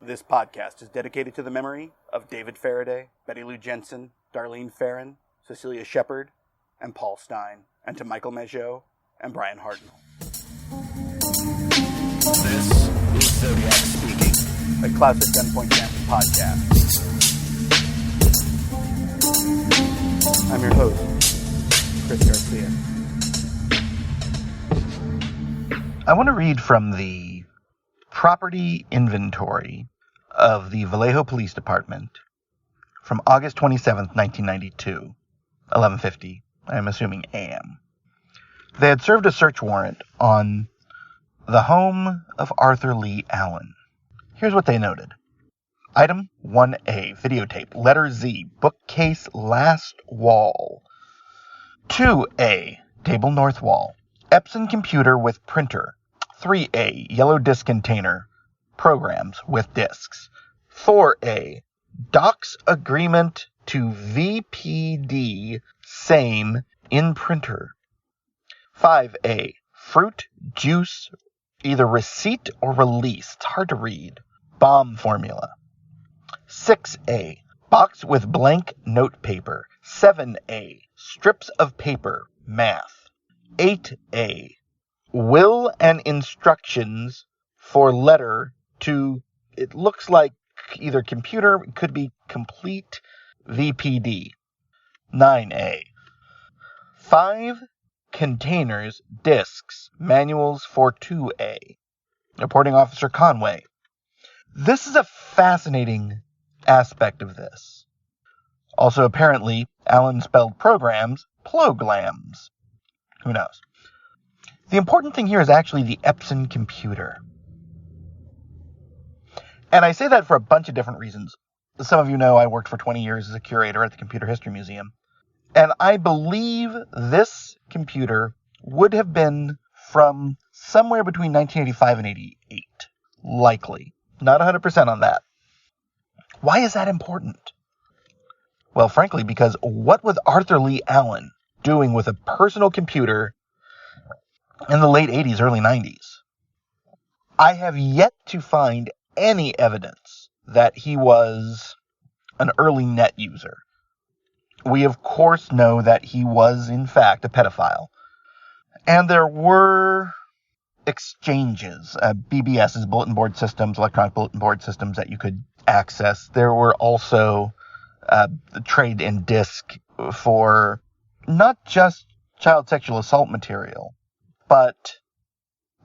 This podcast is dedicated to the memory of David Faraday, Betty Lou Jensen, Darlene Farron, Cecilia Shepard, and Paul Stein, and to Michael Mageau and Brian Hartnell. This is Zodiac speaking. A Classic Gunpoint Campus podcast. I'm your host, Chris Garcia. I want to read from the property inventory of the Vallejo Police Department from August 27th, 1992, 11:50, I'm assuming a.m. They had served a search warrant on the home of Arthur Leigh Allen. Here's what they noted. Item 1A, videotape, letter Z, bookcase last wall. 2A, table north wall, Epson computer with printer. 3A, yellow disk container, programs with disks. 4A, docs agreement to VPD, same, in printer. 5A, fruit, juice, either receipt or release. It's hard to read. Bomb formula. 6A, box with blank note paper. 7A, strips of paper, math. 8A, will and instructions for letter to, it looks like either computer, it could be complete VPD. 9A, 5 containers, disks, manuals for 2A. Reporting Officer Conway. This is a fascinating aspect of this. Also, apparently, Allen spelled programs plograms. Who knows? The important thing here is actually the Epson computer. And I say that for a bunch of different reasons. Some of you know I worked for 20 years as a curator at the Computer History Museum. And I believe this computer would have been from somewhere between 1985 and 88. Likely. Not 100% on that. Why is that important? Well, frankly, because what was Arthur Leigh Allen doing with a personal computer in the late 80s, early 90s? I have yet to find any evidence that he was an early net user. We, of course, know that he was, in fact, a pedophile. And there were exchanges, BBSs, bulletin board systems, electronic bulletin board systems that you could access. There were also trade in disc for not just child sexual assault material, but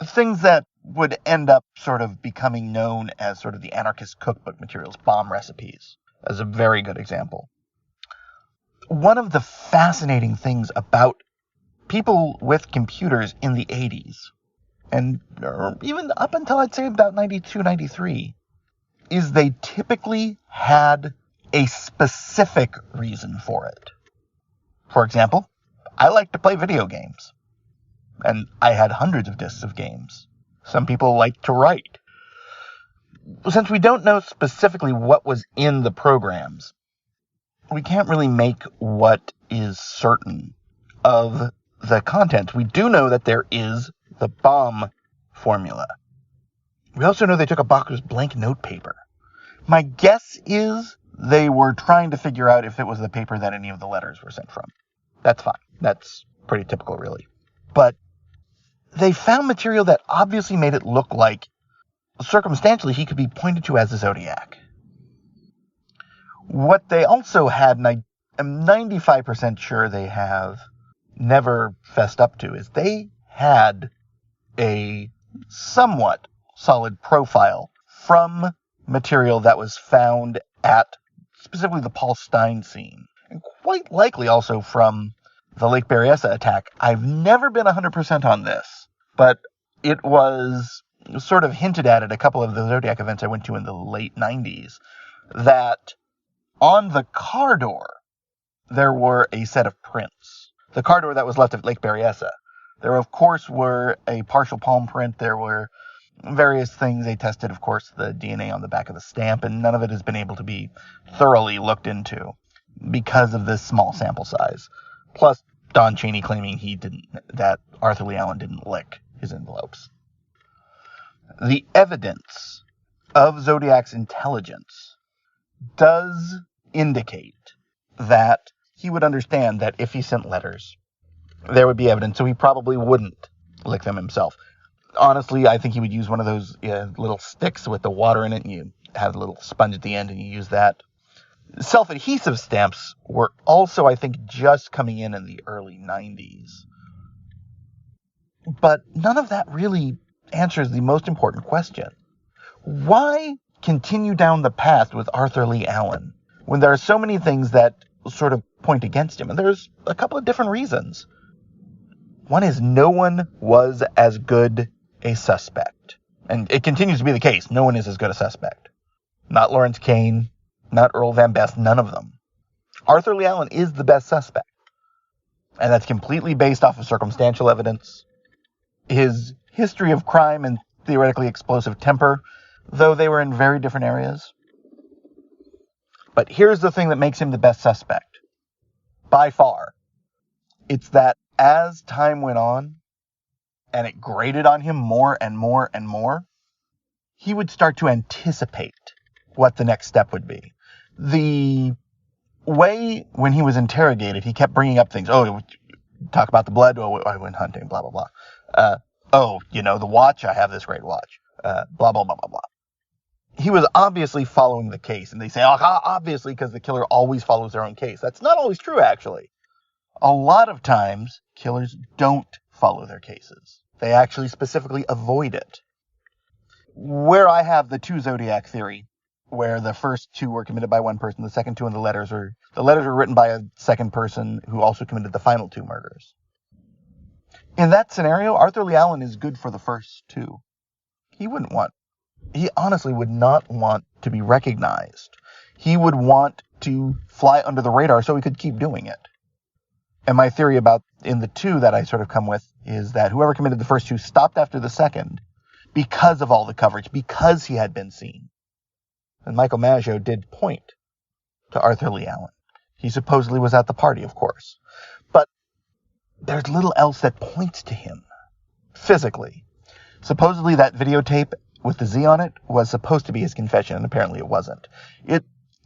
things that would end up sort of becoming known as sort of the anarchist cookbook materials, bomb recipes, as a very good example. One of the fascinating things about people with computers in the 80s, and even up until I'd say about 92, 93, is they typically had a specific reason for it. For example, I like to play video games. And I had hundreds of discs of games. Some people like to write. Since we don't know specifically what was in the programs, we can't really make what is certain of the content. We do know that there is the bomb formula. We also know they took a box with blank note paper. My guess is they were trying to figure out if it was the paper that any of the letters were sent from. That's fine. That's pretty typical, really. But they found material that obviously made it look like, circumstantially, he could be pointed to as the Zodiac. What they also had, and I am 95% sure they have never fessed up to, is they had a somewhat solid profile from material that was found at specifically the Paul Stein scene, and quite likely also from the Lake Berryessa attack. I've never been 100% on this, but it was sort of hinted at a couple of the Zodiac events I went to in the late 90s, that on the car door, there were a set of prints. The car door that was left at Lake Berryessa. There, of course, were a partial palm print. There were various things. They tested, of course, the DNA on the back of the stamp, and none of it has been able to be thoroughly looked into because of this small sample size. Plus, Don Chaney claiming that Arthur Leigh Allen didn't lick his envelopes. The evidence of Zodiac's intelligence does indicate that he would understand that if he sent letters, there would be evidence, so he probably wouldn't lick them himself. Honestly, I think he would use one of those little sticks with the water in it, and you have a little sponge at the end, and you use that. Self-adhesive stamps were also, I think, just coming in the early 90s. But none of that really answers the most important question. Why continue down the path with Arthur Leigh Allen when there are so many things that sort of point against him? And there's a couple of different reasons. One is no one was as good a suspect. And it continues to be the case. No one is as good a suspect. Not Lawrence Kane, not Earl Van Best, none of them. Arthur Leigh Allen is the best suspect. And that's completely based off of circumstantial evidence. His history of crime and theoretically explosive temper, though they were in very different areas. But here's the thing that makes him the best suspect. By far. It's that as time went on, and it grated on him more and more and more, he would start to anticipate what the next step would be. The way when he was interrogated, he kept bringing up things. Oh, talk about the blood. Oh, I went hunting, blah, blah, blah. The watch. I have this great watch. Blah, blah, blah, blah, blah. He was obviously following the case. And they say, obviously, because the killer always follows their own case. That's not always true, actually. A lot of times, killers don't follow their cases. They actually specifically avoid it. Where I have the two Zodiac theory, where the first two were committed by one person, the second two in the letters were written by a second person who also committed the final two murders. In that scenario, Arthur Leigh Allen is good for the first two. He honestly would not want to be recognized. He would want to fly under the radar so he could keep doing it. And my theory about in the two that I sort of come with is that whoever committed the first two stopped after the second because of all the coverage, because he had been seen. And Michael Maggio did point to Arthur Leigh Allen. He supposedly was at the party, of course. But there's little else that points to him physically. Supposedly that videotape with the Z on it was supposed to be his confession, and apparently it wasn't.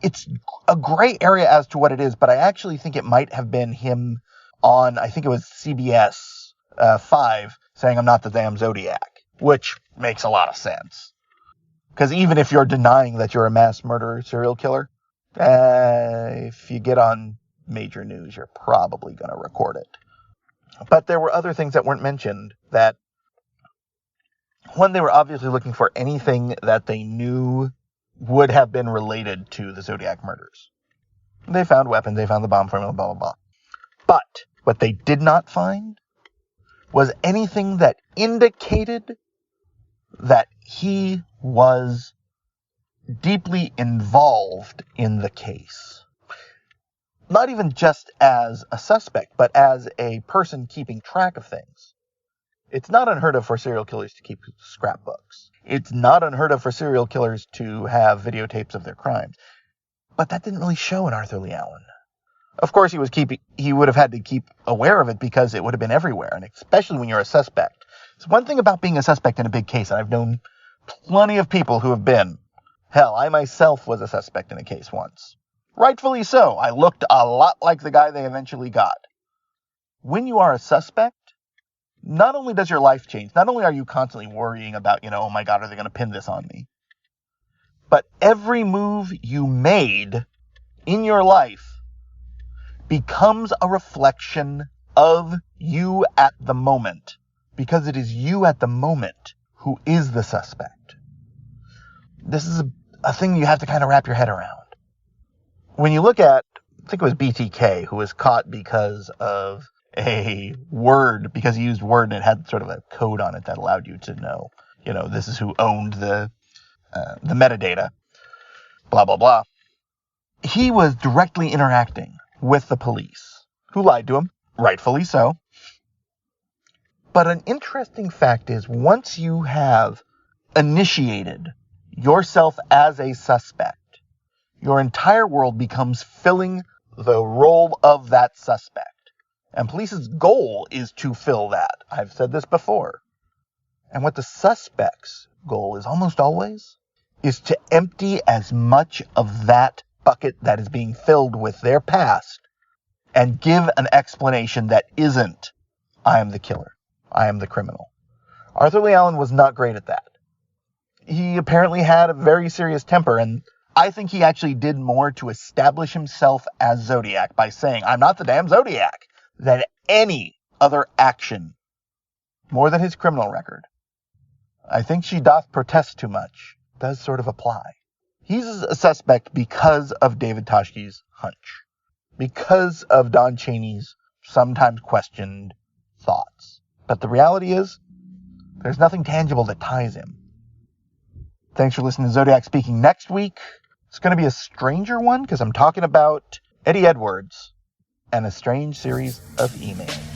It's a gray area as to what it is, but I actually think it might have been him on, I think it was CBS 5, saying, "I'm not the damn Zodiac," which makes a lot of sense. Because even if you're denying that you're a mass murderer, serial killer, if you get on major news, you're probably going to record it. But there were other things that weren't mentioned that, one, they were obviously looking for anything that they knew would have been related to the Zodiac murders. They found weapons, they found the bomb formula, blah, blah, blah. But what they did not find was anything that indicated that he was deeply involved in the case. Not even just as a suspect, but as a person keeping track of things. It's not unheard of for serial killers to keep scrapbooks. It's not unheard of for serial killers to have videotapes of their crimes. But that didn't really show in Arthur Leigh Allen. Of course, he would have had to keep aware of it because it would have been everywhere, and especially when you're a suspect. It's one thing about being a suspect in a big case, and I've known plenty of people who have been. Hell, I myself was a suspect in a case once. Rightfully so. I looked a lot like the guy they eventually got. When you are a suspect, not only does your life change, not only are you constantly worrying about, oh my God, are they going to pin this on me? But every move you made in your life becomes a reflection of you at the moment. Because it is you at the moment who is the suspect. This is a thing you have to kind of wrap your head around. When you look at, I think it was BTK, who was caught because of a word, because he used word and it had sort of a code on it that allowed you to know, this is who owned the metadata, blah, blah, blah. He was directly interacting with the police, who lied to him, rightfully so. But an interesting fact is, once you have initiated yourself as a suspect, your entire world becomes filling the role of that suspect. And police's goal is to fill that. I've said this before. And what the suspect's goal is almost always is to empty as much of that bucket that is being filled with their past and give an explanation that isn't, I am the killer, I am the criminal. Arthur Lee Allen was not great at that. He apparently had a very serious temper, and I think he actually did more to establish himself as Zodiac by saying, I'm not the damn Zodiac, than any other action, more than his criminal record. I think she doth protest too much does sort of apply. He's a suspect because of David Toshke's hunch, because of Don Chaney's sometimes questioned thoughts. But the reality is, there's nothing tangible that ties him. Thanks for listening to Zodiac Speaking. Next week, it's going to be a stranger one because I'm talking about Eddie Edwards and a strange series of emails.